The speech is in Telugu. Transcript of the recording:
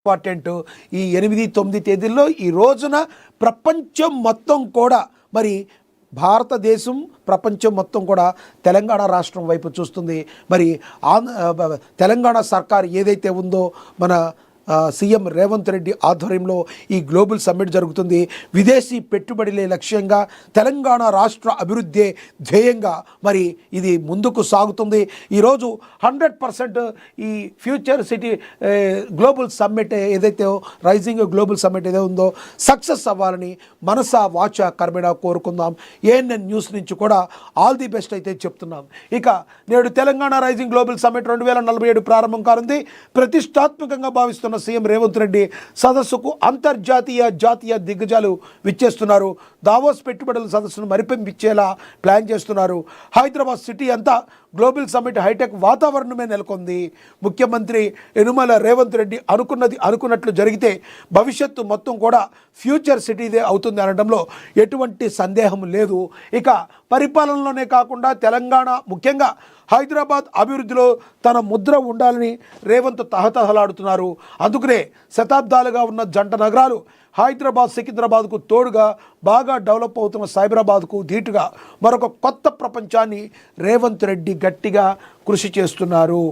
ఇంపార్టెంట్. ఈ 8, 9 తేదీల్లో ఈ రోజున ప్రపంచం మొత్తం కూడా మరి భారతదేశం ప్రపంచం మొత్తం కూడా తెలంగాణ రాష్ట్రం వైపు చూస్తుంది. మరి తెలంగాణ సర్కార్ ఏదైతే ఉందో మన సీఎం రేవంత్ రెడ్డి ఆధ్వర్యంలో ఈ గ్లోబల్ సమ్మిట్ జరుగుతుంది. విదేశీ పెట్టుబడులే లక్ష్యంగా తెలంగాణ రాష్ట్ర అభివృద్ధి ధ్యేయంగా మరి ఇది ముందుకు సాగుతుంది. ఈరోజు 100% ఈ ఫ్యూచర్ సిటీ గ్లోబల్ సమ్మిట్ ఏదైతే రైజింగ్ గ్లోబల్ సమ్మిట్ ఏదైతే ఉందో సక్సెస్ అవ్వాలని మనసా వాచ కర్మేణ కోరుకుందాం. ఏఎన్ఎన్ న్యూస్ నుంచి కూడా ఆల్ ది బెస్ట్ అయితే చెప్తున్నాం. ఇక నేడు తెలంగాణ రైజింగ్ గ్లోబల్ సమ్మిట్ 2047 ప్రారంభం కానుంది. ప్రతిష్టాత్మకంగా భావిస్తున్న సీఎం రేవంత్ రెడ్డి సదస్సుకు అంతర్జాతీయ జాతీయ దిగ్గజాలు విచ్చేస్తున్నారు. దావోస్ పెట్టుబడుల సదస్సును మరిపెంపించేలా ప్లాన్ చేస్తున్నారు. హైదరాబాద్ సిటీ అంతా గ్లోబల్ సమ్మిట్ హైటెక్ వాతావరణమే నెలకొంది. ముఖ్యమంత్రి యనుమల రేవంత్ రెడ్డి అనుకున్నది అనుకున్నట్లు జరిగితే భవిష్యత్తు మొత్తం కూడా ఫ్యూచర్ సిటీదే అవుతుంది అనడంలో ఎటువంటి సందేహం లేదు. ఇక పరిపాలనలోనే కాకుండా తెలంగాణ ముఖ్యంగా హైదరాబాద్ అభివృద్ధిలో తన ముద్ర ఉండాలని రేవంత్ తహతహలాడుతున్నారు. అందుకనే శతాబ్దాలుగా ఉన్న జంట నగరాలు హైదరాబాద్ సికింద్రాబాద్కు తోడుగా బాగా డెవలప్ అవుతున్న సైబరాబాద్కు ధీటుగా మరొక కొత్త ప్రపంచాన్ని రేవంత్ రెడ్డి గట్టిగా కృషి చేస్తున్నారు.